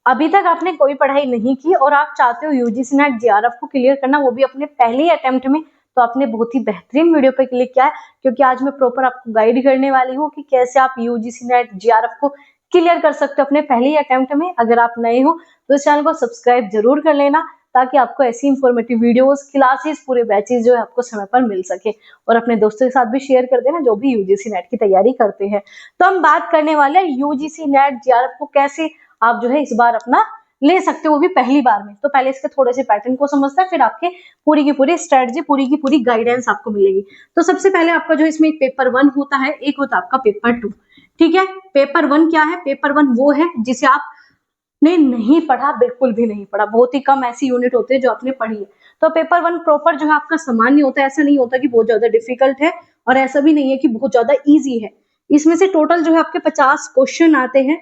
अभी तक आपने कोई पढ़ाई नहीं की और आप चाहते हो यूजीसी नेट जेआरएफ को क्लियर करना, वो भी अपने पहले ही अटेम्प्ट में, तो आपने बहुत ही बेहतरीन वीडियो पे क्लिक किया है, क्योंकि आज मैं प्रॉपर आपको गाइड करने वाली हूँ कि कैसे आप यूजीसी नेट जेआरएफ को क्लियर कर सकते हो अपने पहले ही अटेम्प्ट में। अगर आप नए हो तो इस चैनल को सब्सक्राइब जरूर कर लेना, ताकि आपको ऐसी इंफॉर्मेटिव वीडियोस, क्लासेस, पूरे बैचेस जो है आपको समय पर मिल सके, और अपने दोस्तों के साथ भी शेयर कर देना जो भी यूजीसी नेट की तैयारी करते हैं। तो हम बात करने वाले हैं यूजीसी नेट जेआरएफ को कैसे आप जो है इस बार अपना ले सकते हो, वो भी पहली बार में। तो पहले इसके थोड़े से पैटर्न को समझते हैं, फिर आपके पूरी की पूरी स्ट्रेटजी, पूरी की पूरी गाइडेंस आपको मिलेगी। तो सबसे पहले आपका जो इसमें पेपर 1 होता है, एक होता है आपका पेपर 2। ठीक है, पेपर 1 क्या है? पेपर 1 वो है जिसे आपने नहीं पढ़ा, बिल्कुल भी नहीं पढ़ा, बहुत ही कम ऐसी यूनिट होते हैं जो आपने पढ़ी है। तो पेपर 1 प्रॉपर जो है आपका सामान्य होता है, ऐसा नहीं होता कि बहुत ज्यादा डिफिकल्ट है, और ऐसा भी नहीं है कि बहुत ज्यादा ईजी है। इसमें से टोटल जो है आपके 50 क्वेश्चन आते हैं।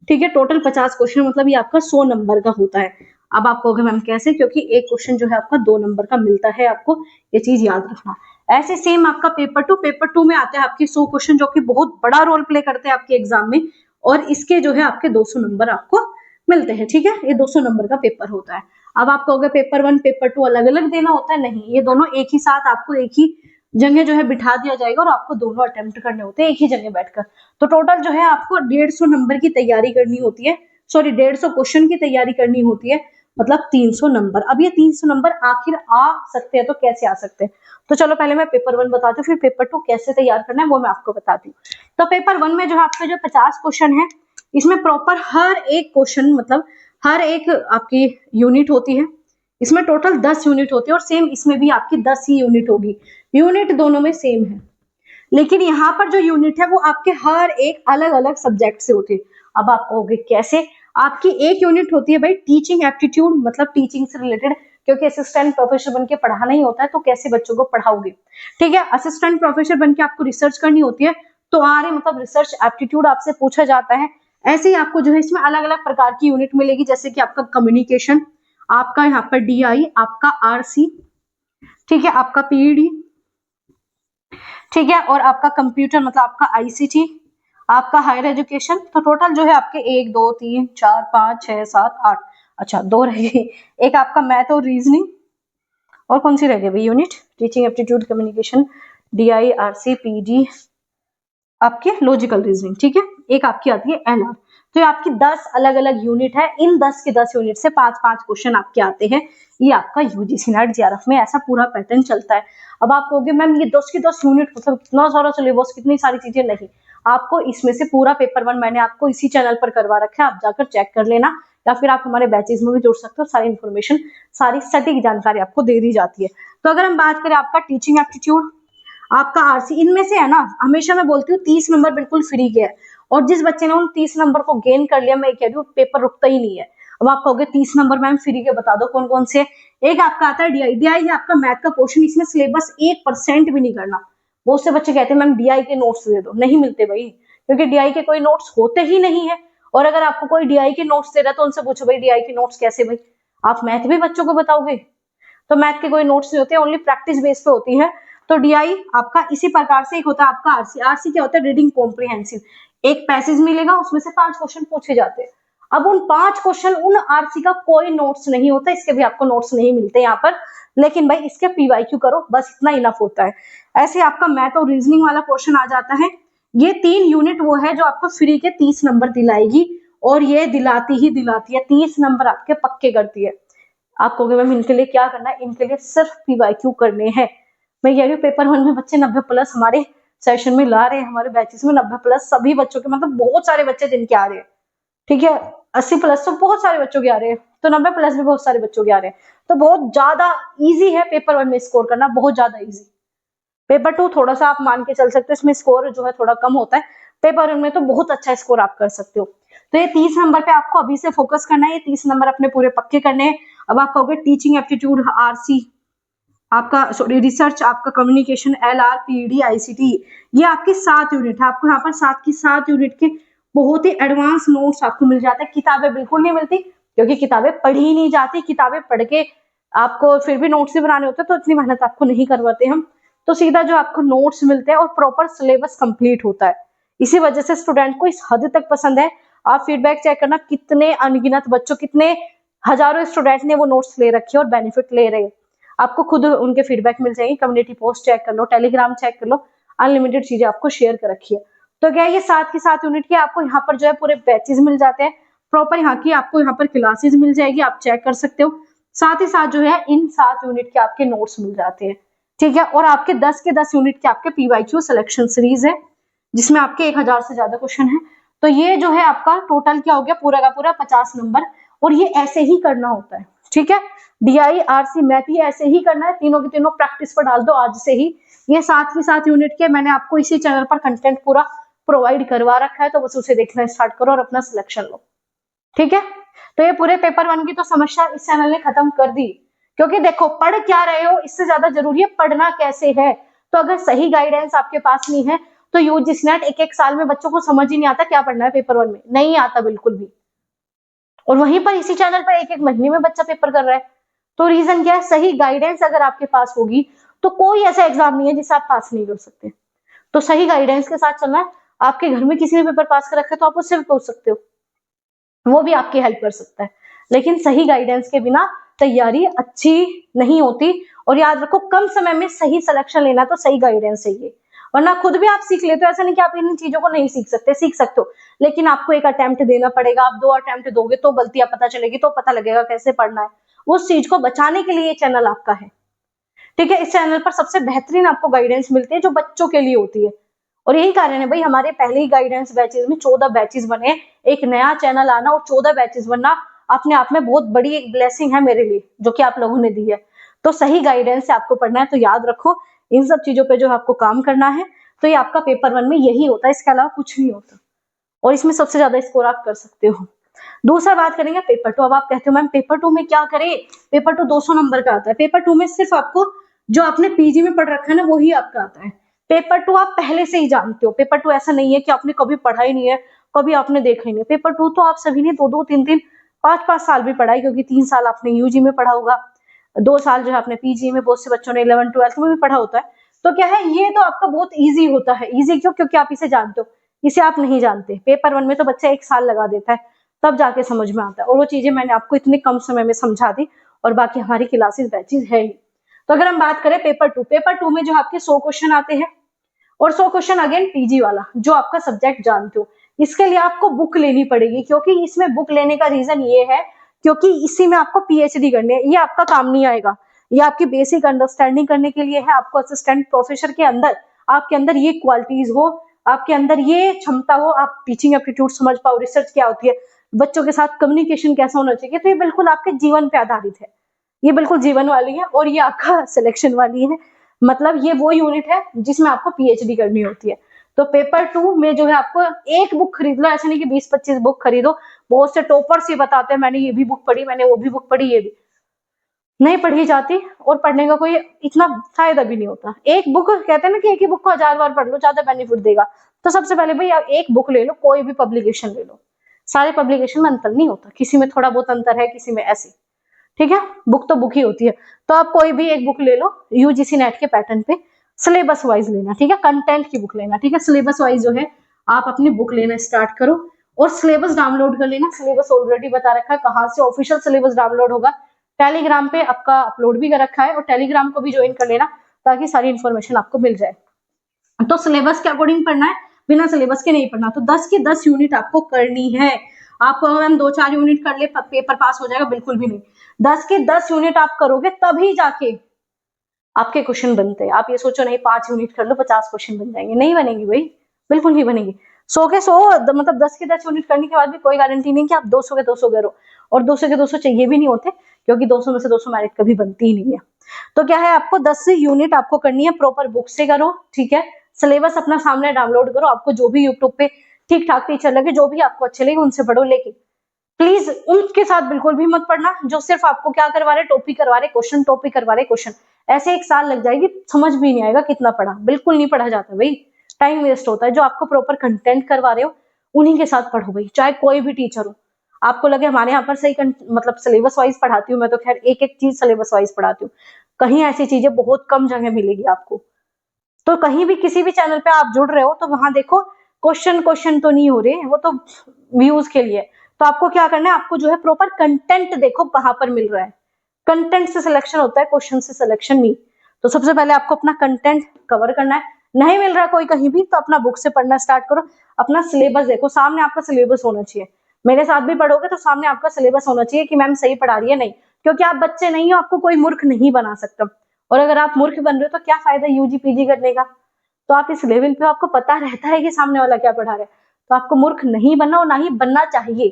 ठीक है, टोटल 50 क्वेश्चन, मतलब ये आपका 100 नंबर का होता है। अब आप कहोगे मैम कैसे? क्योंकि एक क्वेश्चन जो है आपका 2 नंबर का मिलता है, आपको ये चीज याद रखना। ऐसे सेम आपका पेपर 2 में आते हैं आपके 100 क्वेश्चन, जो कि बहुत बड़ा रोल प्ले करते हैं आपके एग्जाम में, और इसके जो है आपके 200 नंबर आपको मिलते हैं। ठीक है, ये 200 नंबर का पेपर होता है। अब आप कहोगे पेपर 1 पेपर 2 अलग अलग देना होता है? नहीं, ये दोनों एक ही साथ आपको एक ही जगह जो है बिठा दिया जाएगा, और आपको दोनों अटेम्प्ट करने होते हैं एक ही जगह बैठकर। तो टोटल जो है आपको 150 नंबर की तैयारी करनी होती है, सॉरी 150 क्वेश्चन की तैयारी करनी होती है, मतलब 300 नंबर। अब ये 300 नंबर आखिर आ सकते हैं तो कैसे आ सकते हैं? तो चलो पहले मैं पेपर 1 बताती हूँ, फिर पेपर 2 कैसे तैयार करना है वो मैं आपको बताती हूँ। तो पेपर 1 में जो है आपके जो 50 क्वेश्चन है, इसमें प्रॉपर हर एक क्वेश्चन, मतलब हर एक आपकी यूनिट होती है। इसमें टोटल 10 यूनिट होती है, और सेम इसमें भी आपकी 10 ही यूनिट होगी। यूनिट दोनों में सेम है, लेकिन यहाँ पर जो यूनिट है वो आपके हर एक अलग अलग सब्जेक्ट से होती है। अब आप कहोगे कैसे? आपकी एक यूनिट होती है भाई टीचिंग एप्टीट्यूड, मतलब टीचिंग से रिलेटेड, क्योंकि असिस्टेंट प्रोफेसर बन के पढ़ाना ही होता है, तो कैसे बच्चों को पढ़ाओगे? ठीक है, असिस्टेंट प्रोफेसर बन के आपको रिसर्च करनी होती है, तो आर मतलब रिसर्च एप्टीट्यूड आपसे पूछा जाता है। ऐसे ही आपको जो है इसमें अलग अलग प्रकार की यूनिट मिलेगी, जैसे कि आपका कम्युनिकेशन, आपका यहाँ पर डीआई, आपका आरसी, ठीक है, आपका पीईडी, ठीक है, और आपका कंप्यूटर मतलब आपका आईसीटी, आपका हायर एजुकेशन। तो टोटल जो है आपके 1 2 3 4 5 6 7 8, अच्छा 2 रह गई, एक आपका मैथ और रीजनिंग, और कौन सी रह गई भाई unit? Teaching aptitude, communication, DI, RC, PD, आपके लॉजिकल रीजनिंग। ठीक है, एक आपकी आती है एलआर। तो ये आपकी 10 अलग अलग यूनिट है, इन 10 के 10 यूनिट से 5-5 क्वेश्चन आपके आते हैं। ये आपका यूजीसी नेट जेआरएफ में ऐसा पूरा पैटर्न चलता है। अब आप कहोगे मैम ये 10 की 10 यूनिट मतलब कितना सारा सिलेबस, कितनी सारी चीजें। नहीं, आपको इसमें से पूरा पेपर 1 मैंने आपको इसी चैनल पर करवा रखा है, आप जाकर चेक कर लेना, या फिर आप हमारे बैचेस में भी जुड़ सकते हो। सारी इन्फॉर्मेशन, सारी सटीक जानकारी आपको दे दी जाती है। तो अगर हम बात करें आपका टीचिंग एप्टीट्यूड, आपका आरसी, इनमें से है ना, हमेशा मैं बोलती हूँ 30 नंबर बिल्कुल फ्री के है, और जिस बच्चे ने उन 30 नंबर को गेन कर लिया, मैं कह रही हूँ पेपर रुकता ही नहीं है। अब आप कहोगे 30 नंबर मैम फ्री के बता दो कौन कौन से। एक आपका आता है डीआई। डीआई है आपका मैथ का पोर्शन, इसमें सिलेबस 1% भी नहीं करना। बहुत से बच्चे कहते हैं मैम डीआई के नोट्स दे दो, नहीं मिलते भाई, क्योंकि डीआई के कोई नोट्स होते ही नहीं है। और अगर आपको कोई डीआई के नोट्स दे रहा है तो उनसे पूछो भाई डीआई के नोट्स कैसे? भाई आप मैथ भी बच्चों को बताओगे? तो मैथ के कोई नोट्स नहीं होते, ओनली प्रैक्टिस बेस पे होती है। तो डीआई आपका इसी प्रकार से एक होता है आपका आरसी। आरसी क्या होता है? Reading comprehensive. एक पैसेज मिलेगा, उसमें से 5 क्वेश्चन पूछे जाते हैं। अब उन 5 क्वेश्चन, उन आरसी का कोई नोट्स नहीं होता, इसके भी आपको नोट्स नहीं मिलते यहाँ पर, लेकिन भाई इसके पीवाईक्यू करो, बस इतना इनफ होता है। ऐसे आपका मैथ और रीजनिंग वाला क्वेश्चन आ जाता है। ये 3 यूनिट वो है जो आपको फ्री के 30 नंबर दिलाएगी, और ये दिलाती ही दिलाती है, 30 नंबर आपके पक्के करती है। आप कहोगे मैम इनके लिए क्या करना है? इनके लिए सिर्फ पीवाईक्यू करने हैं। मैं कह रही हूँ पेपर 1 में बच्चे 90+ हमारे सेशन में ला रहे हैं, हमारे बैचेस में 90+ सभी बच्चों के, मतलब बहुत सारे बच्चे जिनके आ रहे हैं। ठीक है, 80+ तो बहुत सारे बच्चों के आ रहे हैं, तो 90+ भी बहुत सारे बच्चों के आ रहे हैं। तो बहुत ज्यादा इजी है पेपर 1 में स्कोर करना, बहुत ज्यादा इजी। पेपर 2 थोड़ा सा आप मान के चल सकते हो, इसमें स्कोर जो है थोड़ा कम होता है। पेपर 1 में तो बहुत अच्छा स्कोर आप कर सकते हो। तो ये 30 नंबर पे आपको अभी से फोकस करना है, ये 30 नंबर अपने पूरे पक्के करने हैं। अब आप कहोगे टीचिंग एप्टीट्यूड, आरसी आपका, सॉरी रिसर्च, आपका कम्युनिकेशन, एलआर, पीडी, आईसीटी, ये आपकी 7 यूनिट है। आपको यहाँ पर 7 की 7 यूनिट के बहुत ही एडवांस नोट्स आपको मिल जाते हैं। किताबें बिल्कुल नहीं मिलती, क्योंकि किताबें पढ़ी ही नहीं जाती। किताबें पढ़ के आपको फिर भी नोट्स ही बनाने होते हैं, तो इतनी मेहनत आपको नहीं करवाते हम। तो सीधा जो आपको नोट्स मिलते हैं और प्रॉपर सिलेबस कंप्लीट होता है। इसी वजह से स्टूडेंट को इस हद तक पसंद है। आप फीडबैक चेक करना, कितने अनगिनत बच्चों, कितने हजारों स्टूडेंट ने वो नोट्स ले रखे और बेनिफिट ले रहे हैं। आपको खुद उनके फीडबैक मिल जाएंगे। कम्युनिटी पोस्ट चेक कर लो, टेलीग्राम चेक कर लो, अनलिमिटेड चीजें आपको शेयर कर रखी है। तो क्या ये 7 की 7 यूनिट के आपको यहाँ पर जो है पूरे बैचेस मिल जाते हैं, प्रॉपर यहाँ की आपको यहाँ पर क्लासेस मिल जाएगी, आप चेक कर सकते हो। साथ ही साथ जो है इन 7 यूनिट के आपके नोट्स मिल जाते हैं, ठीक है। और आपके 10 के 10 यूनिट के आपके पीवाईक्यू सिलेक्शन सीरीज है, जिसमें आपके 1000 से ज्यादा क्वेश्चन है। तो ये जो है आपका टोटल क्या हो गया, पूरा का पूरा 50 नंबर। और ये ऐसे ही करना होता है, ठीक है। डीआई, आरसी, मैथ ही ऐसे ही करना है, तीनों की तीनों प्रैक्टिस पर डाल दो आज से ही। ये 7 की 7 यूनिट के मैंने आपको इसी चैनल पर कंटेंट पूरा प्रोवाइड करवा रखा है, तो बस उसे देखना स्टार्ट करो और अपना सिलेक्शन लो, ठीक है। तो ये पूरे पेपर 1 की तो समस्या इस चैनल ने खत्म कर दी, क्योंकि देखो पढ़ क्या रहे हो इससे ज्यादा जरूरी है पढ़ना कैसे है। तो अगर सही गाइडेंस आपके पास नहीं है तो यूजीसी नेट एक साल में बच्चों को समझ ही नहीं आता क्या पढ़ना है पेपर 1 में, नहीं आता बिल्कुल भी। और वहीं पर इसी चैनल पर एक महीने में बच्चा पेपर कर रहा है। तो रीजन क्या है, सही गाइडेंस अगर आपके पास होगी तो कोई ऐसा एग्जाम नहीं है जिसे आप पास नहीं कर सकते। तो सही गाइडेंस के साथ चलना है। आपके घर में किसी ने पेपर पास कर रखा है तो आप उससे भी पूछ सकते हो, वो भी आपकी हेल्प कर सकता है। लेकिन सही गाइडेंस के बिना तैयारी अच्छी नहीं होती। और याद रखो, कम समय में सही सिलेक्शन लेना तो सही गाइडेंस चाहिए, वरना खुद भी आप सीख लेते हो। ऐसा नहीं कि आप इन चीजों को नहीं सीख सकते, सीख सकते हो, लेकिन आपको एक अटेम्प्ट देना पड़ेगा। आप 2 अटेम्प्ट दोगे तो गलतियां पता चलेगी, तो पता लगेगा कैसे पढ़ना है। उस चीज को बचाने के लिए ये चैनल आपका है, ठीक है। इस चैनल पर सबसे बेहतरीन आपको गाइडेंस मिलती है जो बच्चों के लिए होती है। और यही कारण है भाई, हमारे पहले ही गाइडेंस बैचेस में 14 बैचेस बने। एक नया चैनल आना और 14 बैचेस बनना अपने आप में बहुत बड़ी एक ब्लेसिंग है मेरे लिए, जो कि आप लोगों ने दी है। तो सही गाइडेंस से आपको पढ़ना है, तो याद रखो इन सब चीजों पे जो आपको काम करना है। तो ये आपका पेपर 1 में यही होता है, इसके अलावा कुछ नहीं होता। और इसमें सबसे ज्यादा स्कोर आप कर सकते हो। दूसरा बात करेंगे पेपर 2। अब आप कहते हो मैम पेपर 2 में क्या करें, पेपर 2 200 नंबर का आता है। पेपर 2 में सिर्फ आपको जो आपने पीजी में पढ़ रखा है ना वही आपका आता है। पेपर 2 आप पहले से ही जानते हो। पेपर 2 ऐसा नहीं है कि आपने कभी पढ़ा ही नहीं है, कभी आपने देखा ही नहीं। पेपर 2 तो आप सभी ने 2-2, 3-3, 5-5 साल भी पढ़ा है, क्योंकि 3 साल आपने यूजी में पढ़ा होगा, 2 साल जो है आपने पीजी में, बहुत से बच्चों ने 11th 12th में भी पढ़ा होता है। तो क्या है, ये तो आपका बहुत ईजी होता है। ईजी क्यों, क्योंकि आप इसे जानते हो। इसे आप नहीं जानते, पेपर 1 में तो बच्चा 1 साल लगा देता है, तब जाके समझ में आता है। और वो चीजें मैंने आपको इतने कम समय में समझा दी, और बाकी हमारी क्लासेस बैचेस है ही। तो अगर हम बात करें पेपर 2, पेपर 2 में जो आपके 100 क्वेश्चन आते हैं, और 100 क्वेश्चन अगेन पीजी वाला, जो आपका सब्जेक्ट जानते हो। इसके लिए आपको बुक लेनी पड़ेगी, क्योंकि इसमें बुक लेने का रीजन ये है क्योंकि इसी में आपको पीएचडी करनी है। ये आपका काम नहीं आएगा, ये आपकी बेसिक अंडरस्टैंडिंग करने के लिए है। आपको असिस्टेंट प्रोफेसर के अंदर, आपके अंदर ये क्वालिटीज हो, आपके अंदर ये क्षमता हो, आप टीचिंग एप्टीट्यूड समझ पाओ, रिसर्च क्या होती है, बच्चों के साथ कम्युनिकेशन कैसा होना चाहिए। तो ये बिल्कुल आपके जीवन पे आधारित है, ये बिल्कुल जीवन वाली है। और ये आपका सिलेक्शन वाली है, मतलब ये वो यूनिट है जिसमें आपको पीएचडी करनी होती है। तो पेपर 2 में जो है आपको एक बुक खरीद लो, ऐसा नहीं कि 20-25 बुक खरीदो। बहुत से टॉपर्स ही बताते हैं मैंने ये भी बुक पढ़ी, मैंने वो भी बुक पढ़ी, ये भी नहीं पढ़ी जाती, और पढ़ने का कोई इतना फायदा भी नहीं होता। एक बुक कहते हैं ना कि एक ही बुक को 1000 बार पढ़ लो, ज्यादा बेनिफिट देगा। तो सबसे पहले भाई आप एक बुक ले लो, कोई भी पब्लिकेशन ले लो। सारे पब्लिकेशन में अंतर नहीं होता, किसी में थोड़ा बहुत अंतर है, किसी में ऐसे, ठीक है। बुक तो बुक ही होती है। तो आप कोई भी एक बुक ले लो यूजीसी नेट के पैटर्न पे, सिलेबस वाइज लेना, ठीक है। कंटेंट की बुक लेना, ठीक है। सिलेबस वाइज जो है आप अपनी बुक लेना स्टार्ट करो, और सिलेबस डाउनलोड कर लेना। सिलेबस ऑलरेडी बता रखा है कहाँ से ऑफिशियल सिलेबस डाउनलोड होगा, टेलीग्राम पे आपका अपलोड भी कर रखा है, और टेलीग्राम को भी ज्वाइन कर लेना ताकि सारी इन्फॉर्मेशन आपको मिल जाए। तो सिलेबस के अकॉर्डिंग पढ़ना है, बिना सिलेबस के नहीं पढ़ना। तो 10 की 10 यूनिट आपको करनी है। आपको हम 2-4 यूनिट कर ले पेपर पास हो जाएगा, बिल्कुल भी नहीं। 10 की 10 यूनिट आप करोगे तभी जाके आपके क्वेश्चन बनते हैं। आप ये सोचो नहीं 5 यूनिट कर लो 50 क्वेश्चन बन जाएंगे, नहीं बनेंगे भाई, बिल्कुल नहीं बनेंगे। 100 के 100 मतलब 10 की 10 यूनिट करने के बाद भी कोई गारंटी नहीं कि आप 200 के 200 करो, और 200 के 200 चाहिए भी नहीं होते, क्योंकि 200 में से 200 मेरिट कभी बनती ही नहीं है। तो क्या है, आपको 10 यूनिट आपको करनी है, प्रॉपर बुक से करो, ठीक है। सिलेबस अपना सामने डाउनलोड करो, आपको जो भी यूट्यूब पे ठीक ठाक टीचर लगे, जो भी आपको अच्छे लगे उनसे पढ़ो। लेकिन प्लीज उनके साथ बिल्कुल भी मत पढ़ना जो सिर्फ आपको क्या करवा रहे, टॉपी करवा रहे क्वेश्चन, टॉपी करवा रहे क्वेश्चन। ऐसे 1 साल लग जाएगी, समझ भी नहीं आएगा कितना पढ़ा, बिल्कुल नहीं पढ़ा जाता भाई, टाइम वेस्ट होता है। जो आपको प्रॉपर कंटेंट करवा रहे हो उन्हीं के साथ पढ़ो भाई, चाहे कोई भी टीचर हो। आपको लगे हमारे यहाँ पर सही मतलब सिलेबस वाइज पढ़ाती हूँ मैं, तो खैर एक एक चीज सिलेबस वाइज पढ़ाती हूँ, कहीं ऐसी चीजें बहुत कम जगह मिलेगी आपको। तो कहीं भी किसी भी चैनल पे आप जुड़ रहे हो तो वहां देखो क्वेश्चन तो नहीं हो रहे, वो तो व्यूज के लिए। तो आपको क्या करना है, आपको जो है प्रॉपर कंटेंट देखो कहाँ पर मिल रहा है, कंटेंट से सिलेक्शन होता है, क्वेश्चन से सिलेक्शन नहीं। तो सबसे पहले आपको अपना कंटेंट कवर करना है, नहीं मिल रहा कोई कहीं भी तो अपना बुक से पढ़ना स्टार्ट करो, अपना सिलेबस देखो, सामने आपका सिलेबस होना चाहिए। मेरे साथ भी पढ़ोगे तो सामने आपका सिलेबस होना चाहिए कि मैम सही पढ़ा रही है, नहीं, क्योंकि आप बच्चे नहीं हो, आपको कोई मूर्ख नहीं बना सकता, और अगर आप मूर्ख बन रहे हो तो क्या फायदा यूजी पीजी करने का। तो आप इस लेवल पे आपको पता रहता है कि सामने वाला क्या पढ़ा रहा है, तो आपको मूर्ख नहीं बनना और ना ही बनना चाहिए।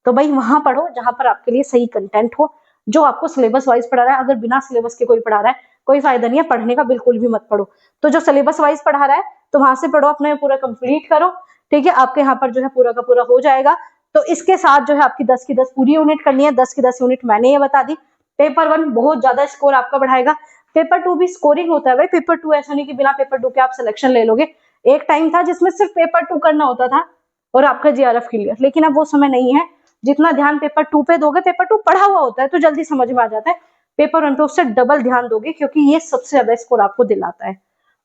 तो भाई वहां पढ़ो जहां पर आपके लिए सही कंटेंट हो, जो आपको सिलेबस वाइज पढ़ा रहा है। अगर बिना सिलेबस के कोई पढ़ा रहा है, कोई फायदा नहीं है पढ़ने का, बिल्कुल भी मत पढ़ो। तो जो सिलेबस वाइज पढ़ा रहा है तो वहां से पढ़ो, अपने पूरा कंप्लीट करो, ठीक है, आपके यहाँ पर जो है पूरा का पूरा हो जाएगा। तो इसके साथ जो है आपकी 10 की 10 पूरी यूनिट करनी है, 10 की 10 यूनिट मैंने ये बता दी। पेपर 1 बहुत ज्यादा स्कोर आपका बढ़ाएगा, पेपर 2 भी स्कोरिंग होता है भाई, पेपर 2 ऐसा नहीं कि बिना पेपर 2 के आप सिलेक्शन ले लोगे। एक टाइम था जिसमें सिर्फ पेपर 2 करना होता था और आपका जीआरएफ क्लियर, लेकिन अब वो समय नहीं है। जितना ध्यान पेपर 2 पे दोगे, पेपर 2 पढ़ा हुआ होता है तो जल्दी समझ में आ जाता है, पेपर 1 पे उससे डबल ध्यान दोगे क्योंकि ये सबसे ज्यादा स्कोर आपको दिलाता है।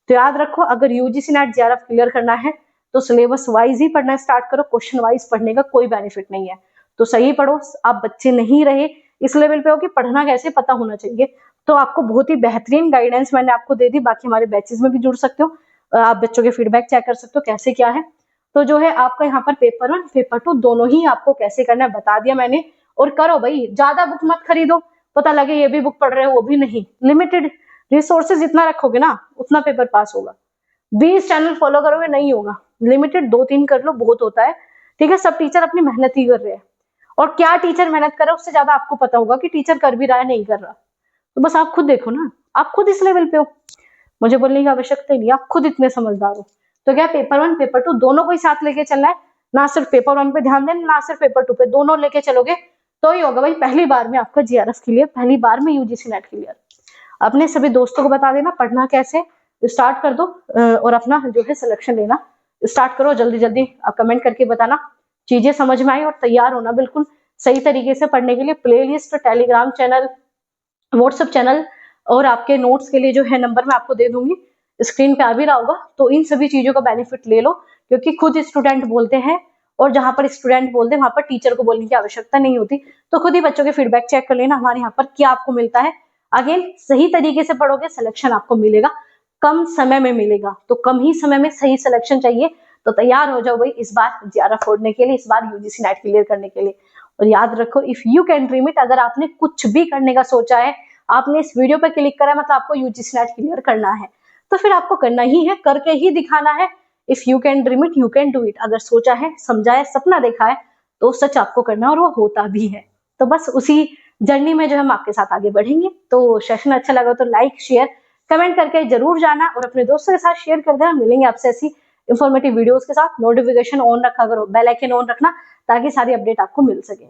तो याद रखो, अगर यूजीसी नेट जीआरएफ क्लियर करना है तो सिलेबस वाइज ही पढ़ना स्टार्ट करो, क्वेश्चन वाइज पढ़ने का कोई बेनिफिट नहीं है। तो सही पढ़ो, आप बच्चे नहीं रहे इस लेवल पे हो कि पढ़ना कैसे पता होना चाहिए। तो आपको बहुत ही बेहतरीन गाइडेंस मैंने आपको दे दी, बाकी हमारे बैचेस में भी जुड़ सकते हो, आप बच्चों के फीडबैक चेक कर सकते हो कैसे क्या है। तो जो है आपका यहाँ पर पेपर 1 पेपर 2 दोनों ही आपको कैसे करना है बता दिया मैंने। और करो भाई, ज्यादा बुक मत खरीदो, पता लगे ये भी बुक पढ़ रहे हो वो भी नहीं, लिमिटेड रिसोर्सेज जितना रखोगे ना उतना पेपर पास होगा। 20 चैनल फॉलो करोगे नहीं होगा, लिमिटेड 2-3 कर लो बहुत होता है, ठीक है। सब टीचर अपनी मेहनत ही कर रहे हैं, और क्या टीचर मेहनत कर रहा है उससे ज्यादा आपको पता होगा कि टीचर कर भी रहा है नहीं कर रहा। तो बस आप खुद देखो ना, आप खुद इस लेवल पे हो, मुझे बोलने की आवश्यकता ही नहीं, आप खुद इतने समझदार हो। तो क्या पेपर 1 पेपर 2 दोनों को ही साथ लेके चलना है, ना सिर्फ पेपर 1 पे ध्यान देना ना सिर्फ पेपर 2 पे, दोनों लेके चलोगे तो ही होगा भाई पहली बार में आपका जीआरएफ क्लियर, पहली बार में यूजीसी नेट क्लियर। अपने सभी दोस्तों को बता देना, पढ़ना कैसे स्टार्ट कर दो, और अपना जो है सिलेक्शन लेना स्टार्ट करो। जल्दी जल्दी आप कमेंट करके बताना चीजें समझ में आई, और तैयार होना बिल्कुल सही तरीके से पढ़ने के लिए। Playlist, Telegram channel, WhatsApp channel और आपके नोट्स के लिए जो है नंबर मैं आपको दे दूंगी, स्क्रीन पे आ भी रहा होगा। तो इन सभी चीजों का बेनिफिट ले लो, क्योंकि खुद स्टूडेंट बोलते हैं, और जहां पर स्टूडेंट बोलते हैं वहां पर टीचर को बोलने की आवश्यकता नहीं होती। तो खुद ही बच्चों के फीडबैक चेक कर लेना हमारे यहाँ पर क्या आपको मिलता है। अगेन सही तरीके से पढ़ोगे सिलेक्शन आपको मिलेगा, कम समय में मिलेगा, तो कम ही समय में सही सिलेक्शन चाहिए। तो तैयार हो जाओ भाई इस बार जीआरएफ फोड़ने के लिए, इस बार यूजीसी नेट क्लियर करने के लिए। और याद रखो, if you can dream it, अगर आपने कुछ भी करने का सोचा है, आपने इस वीडियो पर क्लिक करा मतलब आपको यूजीसी नेट क्लियर करना है, तो फिर आपको करना ही है, करके ही दिखाना है। If you can dream it you can do it, अगर सोचा है, समझा है, सपना देखा है तो सच आपको करना है, और वो होता भी है। तो बस उसी जर्नी में जो हम आपके साथ आगे बढ़ेंगे। तो सेशन अच्छा लगा तो लाइक शेयर कमेंट करके जरूर जाना, और अपने दोस्तों के साथ शेयर कर देना। मिलेंगे आपसे ऐसी इंफॉर्मेटिव वीडियोस के साथ। नोटिफिकेशन ऑन रखा करो, बेल आइकन ऑन रखना ताकि सारी अपडेट आपको मिल सके।